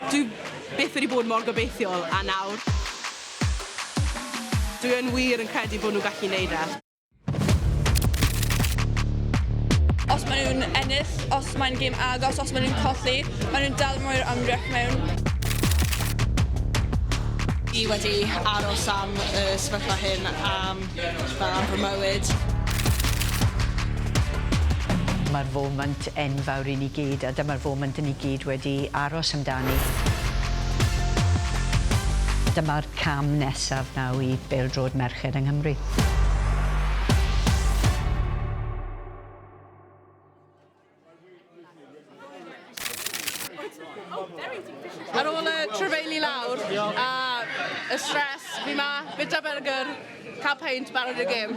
Dwi byth wedi bod mor gobeithiol a nawr. Dwi yn wir yn credu bod nhw'n gallu neud e. Os maen nhw'n ennill, os mae'n gêm agos, os maen nhw'n colli, maen nhw'n dal mwy'r amrywiaeth mewn. I wedi aros am y sefyllfa hyn am fy mywyd. Mae'r foment enfawr i ni gyd, a dyma'r foment i ni gyd wedi aros amdani. Dyma'r cam nesaf nawr i bêl-droed merched yng Nghymru. Ar ôl y trefeili lawr a y stress, fi ma, bita burger, cael peint, barod y gêm.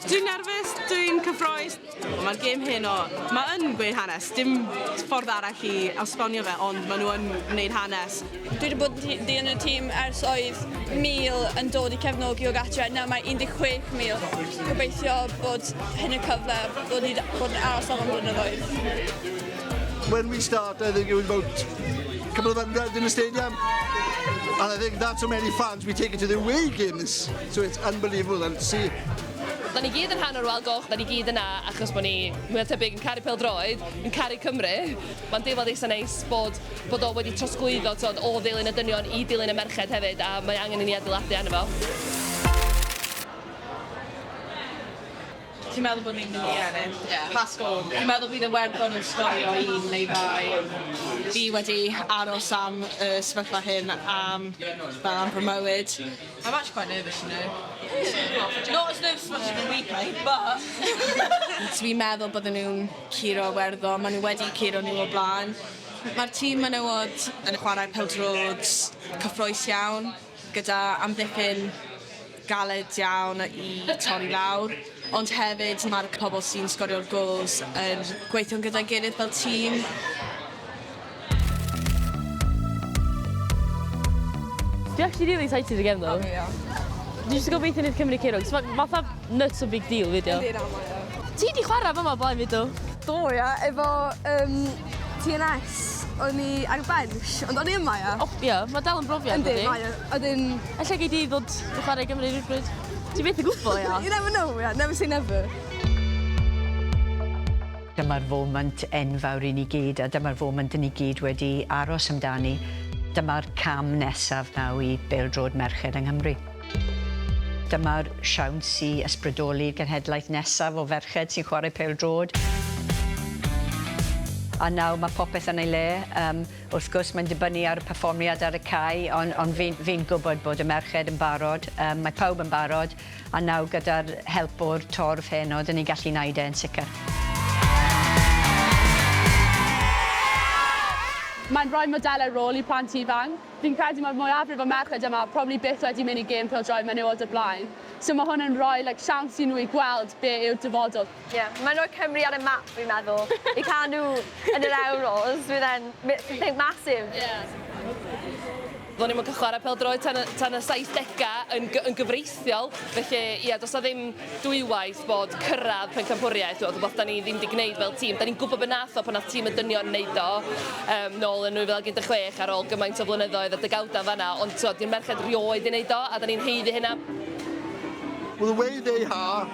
Dwi'n nerfus, dwi'n cyffroes. Mae'r gêm hyn mae yn gweud hanes, dim ffordd arall i esbonio fe, ond maen nhw yn gwneud hanes. Dwi wedi bod yn y tîm ers oedd 1000 yn dod i cefnogi o gatre, nawr mae 16,000. Gobeithio bod hyn y cyfle bod yn aros am blynyddoedd. When we started, I think it was about a couple of hundred in the stadium. And I think that's how many fans we take it to the away games. So it's unbelievable to see. Da ni gyd yn rhan o'r Wal Goch, da ni gyd yna achos bod ni mwy tebyg yn caru pêl-droed, yn caru Cymru. Mae'n deimlad eitha neis bod o wedi trosglwyddo o ddilyn y dynion i ddilyn y merched hefyd, a mae angen i ni adeiladu arno fo. Ti'n meddwl bod ni'n mynd i ennill? Pasgol. Ti'n meddwl bydd y Iwerddon yn sgorio 1 neu 2? Fi wedi aros am y sefyllfa hyn am fy mywyd. I'm actually quite nervous, you know. Not as nervous as much as we play, but... Dwi'n meddwl bydden nhw'n curo Iwerddon, maen nhw wedi curo nhw o blaen. Mae'r tîm menywod yn chwarae pêl-droed cyffroes iawn, gyda amddiffyn galed iawn i torri lawr. Ond hefyd mae'r pobl sy'n sgorio'r gols yn gweithio gyda'i gilydd fel tîm. Dwi'n actually really excited again though. Dwi'n just gobeithio wneud Cymru curo, cos mae'n fatha nuts o big deal fideo. Ti di chwarae fyma blaen fideo? Do, ia, efo TNS, o'n i ar y bench, ond o'n i yma, ia. O, ia, mae dal yn brofiad, yndi? Yndi, mae, ydyn... Alla gei di ddod i chwarae Gymru rhywbryd? Ti beth y gwybod, ia? You never know, ia, never say never. Dyma'r foment enfawr i ni gyd, a dyma'r foment i ni gyd wedi aros amdani. Dyma'r cam nesaf nawr i bêl-droed merched yng Nghymru. Dyma'r siawns i ysbrydoli'r genhedlaeth nesaf o ferched sy'n chwarae pêl-droed. A nawr mae popeth yn ei le. Wrth gwrs, mae'n dibynnu ar y perfformiad ar y cae, ond fi'n gwybod bod y merched yn barod. Mae pawb yn barod, a nawr gyda'r help o'r torf heno, dyn ni'n gallu wneud e'n sicr. Mae'n rhoi modelau rôl i plant ifanc. Fi'n credu mae'r mwyafrif o merched yma probably byth wedi mynd i gêm pêl-droed menywod o blaen. So mae hwn yn rhoi siawns i nhw i gweld be yw'r dyfodol. Mae'n rhoi Cymru ar y map, fi'n meddwl. I cael nhw yn yr Euros, fydd e'n massive. Do'n ni'n cael chwarae pêl-droed tan y 70au yn gyfreithiol. Felly, ia, does na ddim dwywaith bod cyrraedd Mhencampwriaeth oedd rhywbeth da ni ddim wedi gwneud fel tîm. Da ni'n gwybod be nath o pan nath tîm y dynion yn neud o nôl yn 2016 ar ôl gymaint o flynyddoedd a degawdau fan'na, ond di'n merched rioed i neud o, a da ni'n heiddi hynna. Well, the way they are,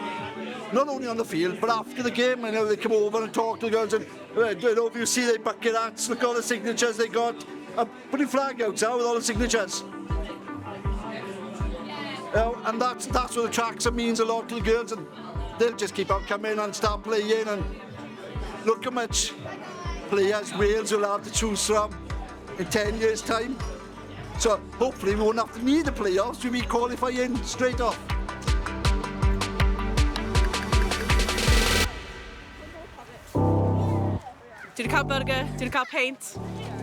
not only on the field, but after the game, I know they come over and talk to the girls, and I don't know if you see they bucket hats, look at all the signatures they got. Putting flag out now with all the signatures. And that's what the tracks means a lot to the girls, and they'll just keep on coming and start playing, and look how much players Wales will have to choose from in 10 years' time. So hopefully we won't have to need the playoffs, we'll be qualifying straight off. Dwi wedi cael burger, dwi wedi cael peint,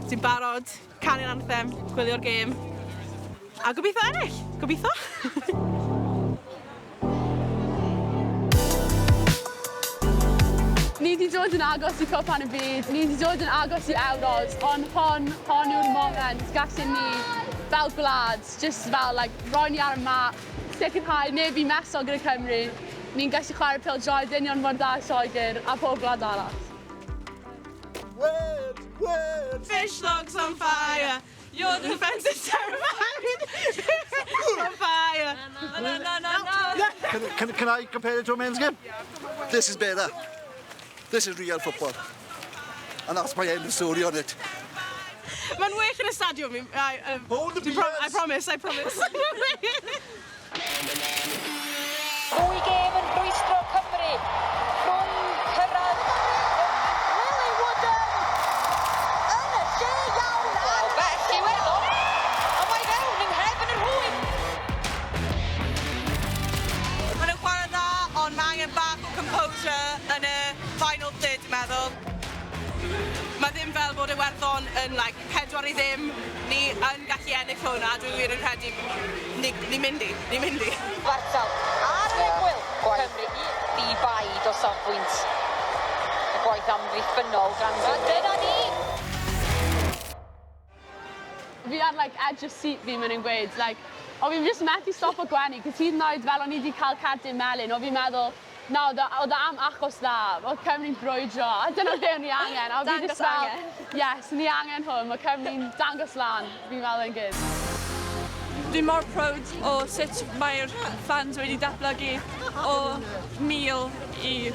dwi'n barod, canu'r anthem, gwylio'r gêm. A gobeithio ennill, gobeithio. Ni wedi dod yn agos i cwpan y byd, ni wedi dod yn agos i Ewros, ond hon yw'r moment gallwn ni fel gwlad, just fel roi ni ar y map, sicrhau neb i mesol gyda Cymru. Ni'n gallu chwarae pêl-droed dynion mor dda Lloegr a pob gwlad arall. Wales, Wales. Fish logs on fire. Your defence is terrifying. On fire. No. Can I compare it to a men's game? This is better. This is real football. And that's my end of story on it. Mae'n wych yn y stadiwm. Hold the beers. I promise. Ddwy gêm yn rwystro Cymru. Rhwng cyrraedd Menywod yn y lle iawn. O bell Iwerddon. A mae fewn yng nghefn yr hwyn. Mae'n nhw'n chwarae dda, ond mae angen bach o composure yn y final third, dwi'n meddwl. Mae ddim fel bod Iwerddon yn 4-0. Ni yn gallu ennill hwnna, dwi'n wir yn credu ni mynd i. Fartal ar y gwyl Cymru i baid o safbwynt y gwaith amddiffynol ganddo. Dyna ni! Fi ar edge of seat fi mynd yn gweud. O fi'n just methu stop o gwenu, cos hyd yn oed fel o'n i wedi cael Cardiff melyn, o fi'n meddwl, na, oedd am achos dda, oedd Cymru'n brwydro, a dyna be o'n i angen. Dangos angen. Yes, ni angen hwn, mae Cymru'n dangos lan, fi'n meddwl yn gyd. Dwi'n mor proud o sut mae'r fans wedi datblygu o 1,000 i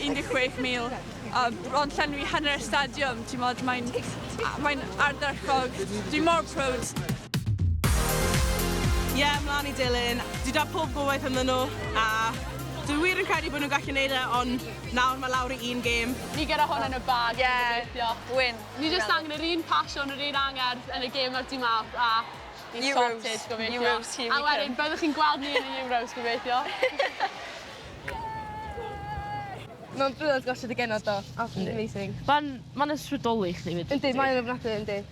16,000. A bron llenwi hanner y stadiwm, ti'n modd, mae'n ardderchog. Dwi'n mor proud. Ie, mlaen i Ddulyn. Dwi da pob gobaith ynddyn nhw, a dwi wir yn credu bod nhw'n gallu neud e, ond nawr mae lawr i un gêm. Ni gyda hwn yn y bag. Win. Ni jyst angen yr un pasiwn, yr un angerdd yn y gêm ar dyma, a ni sorted, gobeithio. Euros, here we come. A wedyn, byddwch chi'n gweld ni yn y Euros, gobeithio. Mae'n brilliant gosod y genod do. Absolutely amazing. Mae'n ysbrydoli chdi fyd. Yndi, mae'n ofnadwy, yndi.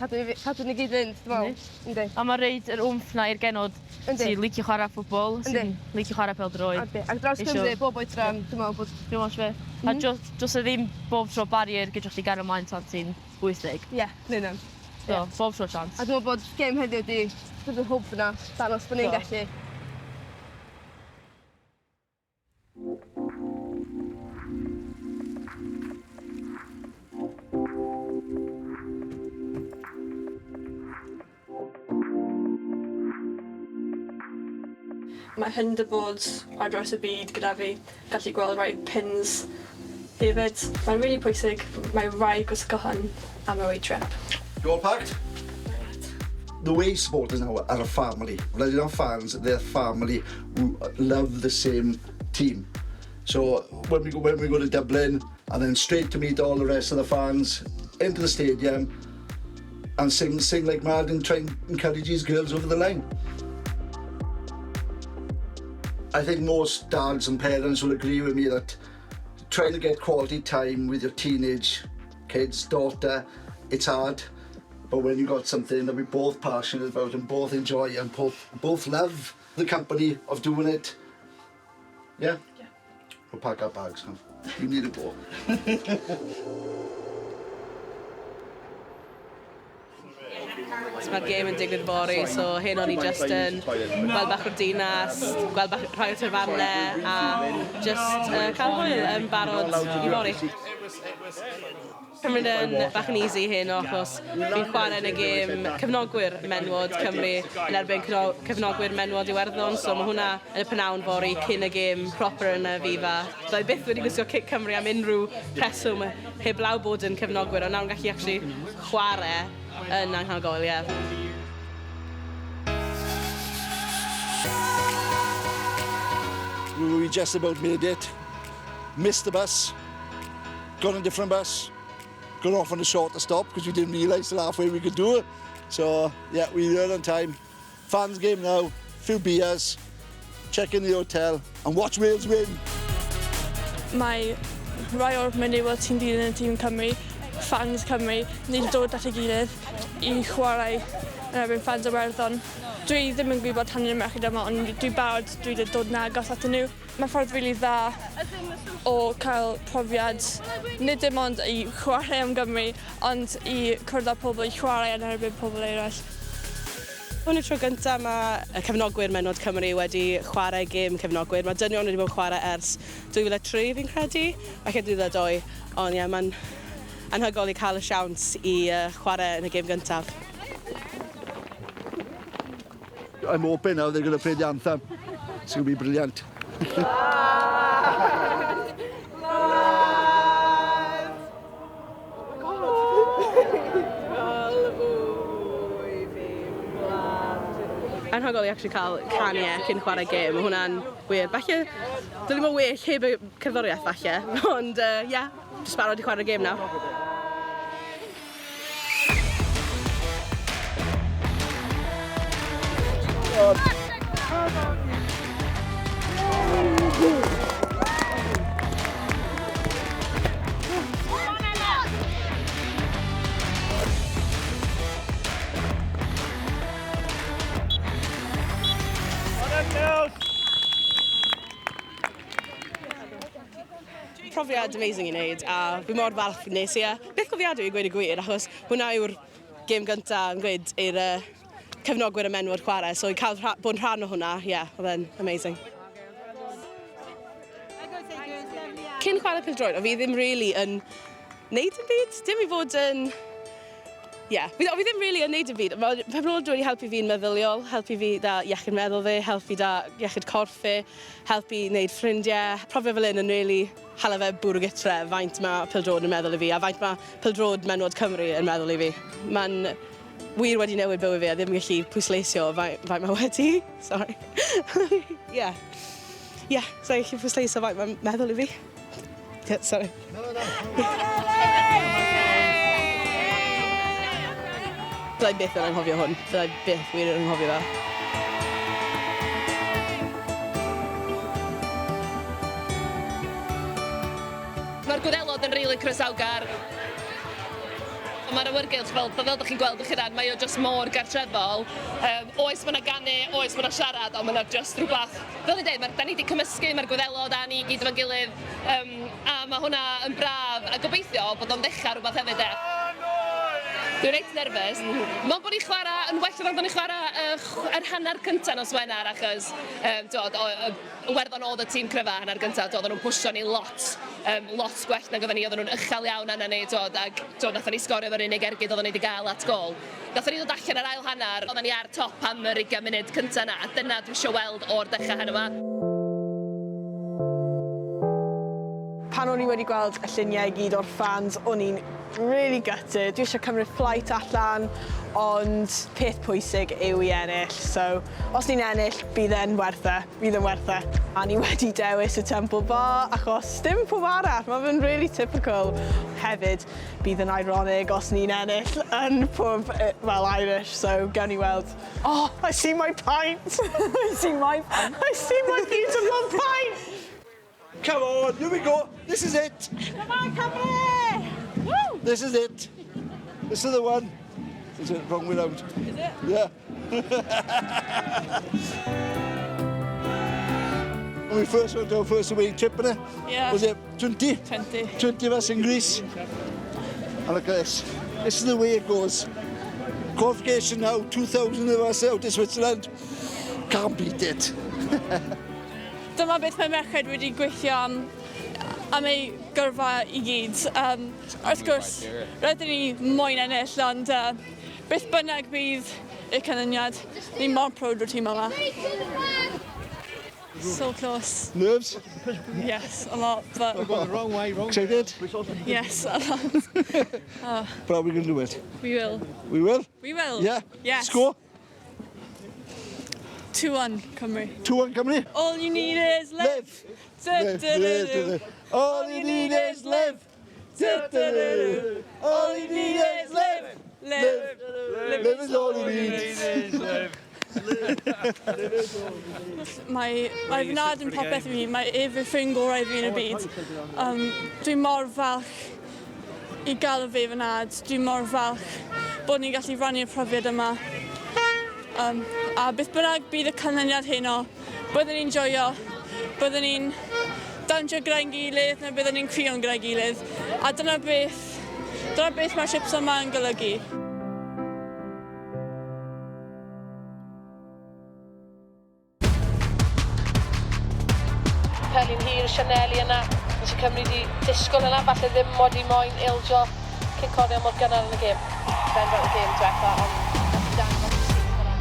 Cadw ni gyd fynd, dwi'n meddwl. Yndi. A mae'n reid yr wmff na i'r genod sy'n licio chwarae ffwbol, sy'n licio chwarae pêl-droed. Ac dros Cymru, bob oedran, dwi'n meddwl bod... Dwi'n meddwl fe. A jyst y ddim bob tro barier gydwch chi gan ymlaen tan sy'n 80. Ie, neu na. So, bob tro chance. A dwi'n meddwl bod gêm heddiw di, dwi'n hwb yna, danos bod ni'n gallu. Mae hyn dy bod ar draws y byd gyda fi, gallu gweld rai pins hefyd. Mae'n really pwysig, mae rai gwisgo hyn am y way trip. You all packed? The way supporters now are a family. They're not fans, they're a family who love the same team. So when we go to Dublin and then straight to meet all the rest of the fans into the stadium and sing like mad and try and encourage these girls over the line. I think most dads and parents will agree with me that trying to get quality time with your teenage kids, daughter, it's hard. But when you've got something that we're both passionate about and both enjoy and both love the company of doing it, yeah? We'll pack our bags now. You need to go. Mae'r gêm yn digwydd fory, so hyn o'n i just yn gweld bach o'r dinas, gweld bach rhai o tyrfannau a just cael hwyl yn barod i fory. Cymryd yn bach yn easy hyn o achos fi'n chwarae yn y gêm cefnogwyr Menywod Cymru yn erbyn cefnogwyr Menywod Iwerddon, so mae hwnna yn y pnawn fory cyn y gêm proper yn y FIFA. Doedd byth wedi gwisgo cic Cymru am unrhyw reswm heb law bod yn cefnogwyr, ond nawr yn gallu actually chwarae yn anhygoel, ie. We just about made it. Missed the bus. Got on a different bus. Got off on a shorter stop because we didn't realise till halfway we could do it. So, yeah, we're there on time. Fans game now, few beers, check in the hotel and watch Wales win. Mae rai o'r menywod sy'n dilyn y tîm Cymru, fans Cymru, ni wedi dod at ei gilydd i chwarae yn erbyn fans Iwerddon. Dwi ddim yn gwybod hanner merched yma, ond dwi barod dwi wedi dod yn agos atyn nhw. Mae ffordd rili dda o cael profiad, nid dim ond i chwarae am Gymru, ond i cwrdd â pobl i chwarae yn erbyn pobl eraill. Hwn y tro gyntaf mae y cefnogwyr Menywod Cymru wedi chwarae gêm cefnogwyr. Mae dynion wedi bod yn chwarae ers 2003 fi'n credu, ac 2002. Ond ie, mae'n anhygoel i cael y siawns i chwarae yn y gêm gyntaf. I'm hoping now they're going to play the anthem. It's going to be brilliant. Anhygoel i actually cael canu cyn chwarae gêm, mae hwnna'n wir. Falle, dylwn i'n well heb y cerddoriaeth falle, ond ie, jyst barod i chwarae gêm nawr. Profiad amazing i wneud, a fi mor falch nes i. Beth gofiadwy i gweud y gwir, achos hwnna yw'r gêm gyntaf yn gweud i'r cefnogwyr y menywod chwarae, so i cael bod yn rhan o hwnna, oedd e'n amazing. Cyn chwarae pêl-droed, o fi ddim really yn wneud yn byd, dim i fod yn... fi ddim really yn wneud yn byd. Mae pêl-droed wedi helpu fi'n meddyliol, helpu fi da iechyd meddwl fi, helpu da iechyd corff fi, helpu wneud ffrindiau. Profiad fel hyn yn really hala fe bwrw gytre faint mae pêl-droed yn meddwl i fi, a faint mae pêl-droed Menywod Cymru yn meddwl i fi. Mae'n wir wedi newid bywyd fi, a ddim yn gallu pwysleisio faint mae wedi. Sorry. So gallu pwysleisio faint mae'n meddwl i fi. Sorry. Byddai byth yn anghofio hwn. Byddai byth wir yn anghofio fe. Mae'r gwyddelod yn rili croesawgar. Mae'r awyrgylch fel ydych chi'n gweld eich ran, mae o jyst mor gartrefol. Oes mae'na ganu, oes mae'na siarad, ond mae'na jyst rhywbeth. Fel ni'n dweud, da ni wedi cymysgu, mae'r gwyddelod a ni gyd efo'n gilydd, a mae hwnna yn braf, a gobeithio bod o'n dechrau rhywbeth hefyd e. Dwi'n reit nerfus. Mae'n bod ni'n chwarae, yn well rhan bod ni'n chwarae yr hanner cyntaf nos Wener, achos Iwerddon oedd y tîm cryfa hanner cyntaf, oedden nhw'n pwysio ni lot gwell nag oedden ni, oedden nhw'n uchel iawn yna ni, nathon ni sgorio fo'r unig ergyd oedden ni wedi gael at gol. Nathon ni ddod allan yr ail hanner, oedden ni ar top am yr 20 munud cyntaf yna, a dyna dwi eisiau weld o'r dechrau hynny yma. Pan o'n i wedi gweld y lluniau i gyd o'r fans, o'n i'n really gutted. Dwi eisiau cymryd flight allan, ond peth pwysig yw i ennill. So, os ni'n ennill, bydd e'n werth e. Bydd e'n werth e. A ni wedi dewis y temple bar, achos dim pob arall. Mae fe'n really typical. Hefyd, bydd yn ironic os ni'n ennill yn pob, Irish. So, gawn ni weld. Oh, I see my pint! I see my beautiful pint! Come on, here we go. This is it. Come on, Cymru! Woo! This is it. This is the one. Is it wrong way round? Is it? Yeah. When we first went to our first away trip, innit? Yeah. Was it 20? 20. 20 of us in Greece. And look at this. This is the way it goes. Qualification now, 2,000 of us out to Switzerland. Can't beat it. Dyma beth mae merched wedi gweithio am ei gyrfa i gyd. Wrth gwrs, rydyn ni moyn ennill, ond beth bynnag bydd y canlyniad, ni'n mor proud o'r tîm yma. So close. Nerves? Yes, a lot, but... We've gone the wrong way, wrong. Excited? Yes, a lot. But are we going to do it? We will. We will? We will. Yeah? Yes. Score? 2-1 Cymru. 2-1 Cymru? All you need is live. All you need is live. All you need is live. Live is all you need. Mae fy nad yn popeth i fi, mae efe ffrind gorau fi yn y byd. Dwi'n mor falch i gael y fe fy nad. Dwi'n mor falch bod ni'n gallu rannu'r profiad yma. A beth bynnag bydd y canlyniad heno, byddwn ni'n joio, byddwn ni'n dawnsio gyda'n gilydd, neu byddwn ni'n creu'n gyda'n gilydd. A dyna beth mae'r ships yma yn golygu. Pelin hir, sianel yna, nes i Cymru di disgwyl yna, falle ddim mod i moyn ildio cicofio mor gynnar yn y gêm. Ben fel y gêm diwetha, ond dangos sy'n gyda.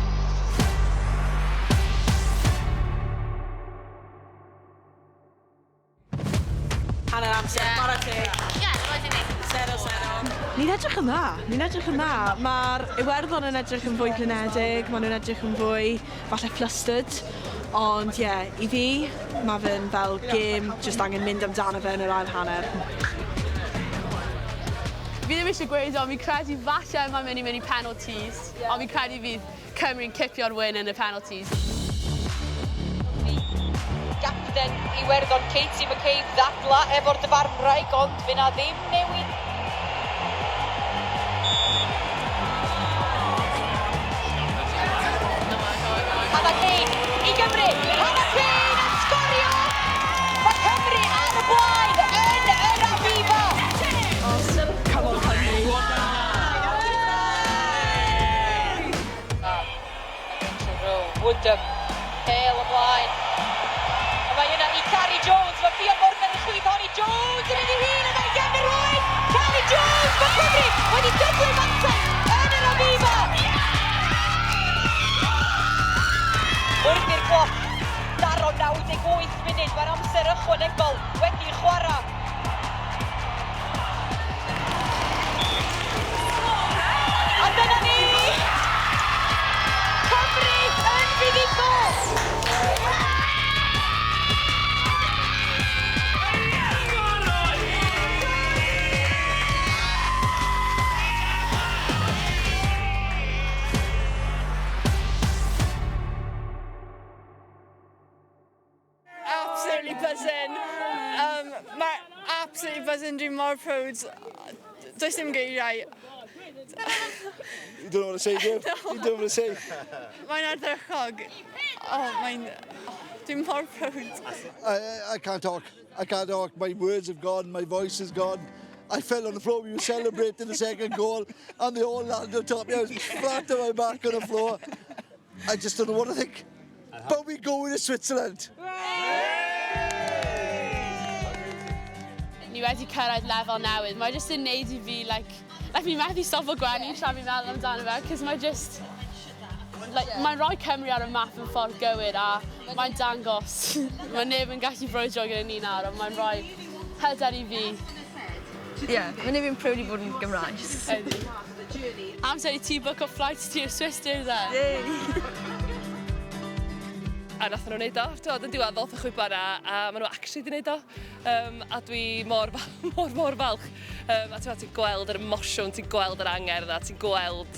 Hanner amser, bara teg. Ie, roedd i ni. 0-0. Ni'n edrych yn dda, Mae'r Iwerddon yn edrych yn fwy blinedig, maen nhw'n edrych yn fwy falle flustered. Ond ie, i fi, mae fe'n fel gêm jyst angen mynd amdano fe yn yr ail hanner. Fi ddim eisiau gweud, ond fi'n credu falle mae'n mynd i penalties. Ond fi'n credu fydd Cymru'n cipio'r win yn y penalties. Gapten Iwerddon Katie McCabe ddadla efo'r dyfarnwraig, ond fe na ddim newid. Hannah Kane i Gymru. Hannah Kane yn sgorio. Mae Cymru ar y blaen yn yr Afifa. Come on, Cymru. Woodham, Hale ymlaen. A mae yna i Carrie Jones, mae Fia Morgan yn chwyd honi. Jones yn mynd i hun, a mae Gemau rwy'n. Carrie Jones, mae Cymru wedi dyblu mateb yn yr Afifa. Wrth i'r cloc, daro 98 munud, mae'r amser ychwanegol wedi'i chwarae. A dyna ni! Cymru yn fuddugol! Absolutely buzzing. Absolutely buzzing, dwi'n mor proud. Does dim geiriau. You don't know what to say, do you? You don't know what to say. Mae'n ardderchog. Dwi'n mor proud. I can't talk. I can't talk. My words have gone. My voice is gone. I fell on the floor. We were celebrating the second goal, and they all landed on top of me. I was flat on my back on the floor. I just don't know what to think. But we go to Switzerland. Ni wedi cyrraedd lefel newydd. Mae jyst yn neud I fi, fi'n methu stopio gwenu tra fi'n meddwl amdano fe, cos mae jyst... Mae'n rhoi Cymru ar y map yn ffordd gywir, a mae'n dangos. Mae neb yn gallu brwydro gyda ni nawr, ond mae'n rhoi hyder I fi. Ie, mae'n neb yn proud I bod yn Gymraeg. Amser I ti book o flights ti'r Swiss dyr dda. A nath nhw'n neud o, yn diwedd ddoth y chwibara, a maen nhw actually di neud o. A dwi mor falch. A ti'n gweld yr emosiwn, ti'n gweld yr angerdd, a ti'n gweld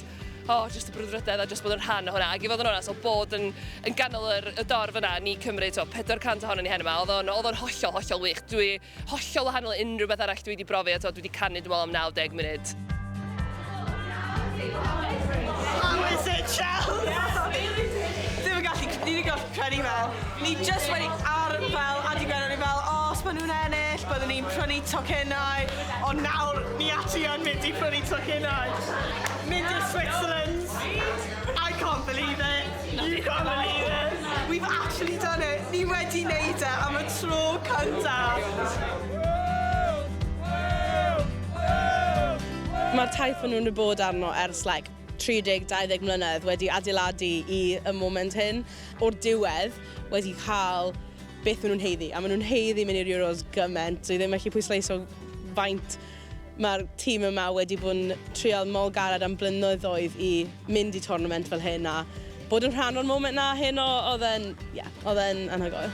just y brwdfrydedd a just bod yn rhan o hwnna. Ac I fod yn hwnna, so bod yn ganol y dorf yna, ni Cymru, 400 ohono ni heno yma, oedd o'n hollol wych. Dwi hollol wahanol unrhyw beth arall dwi wedi brofi, a dwi wedi canu dwi'n meddwl am 90 munud. How is it, Charles? Ni wedi gallu credu fel. Ni just wedi ar fel, Andy Gwennon ni fel, os maen nhw'n ennill, byddwn ni'n prynu tocynnau, ond nawr ni ati yn mynd I prynu tocynnau. Mynd i'r Switzerland. I can't believe it. You can't believe it. We've actually done it. Ni wedi neud e am y tro cyntaf. Mae'r taith maen nhw'n bod arno ers 30-20 mlynedd wedi adeiladu I y moment hyn. O'r diwedd wedi cael beth maen nhw'n heiddi. A maen nhw'n heiddi mynd i'r Euros gymaint. Dwi ddim yn gallu pwysleisio faint mae'r tîm yma wedi bod yn trial mol garad am blynyddoedd I mynd I tournament fel hyn. A bod yn rhan o'r moment na hyn oedd e'n anhygoel.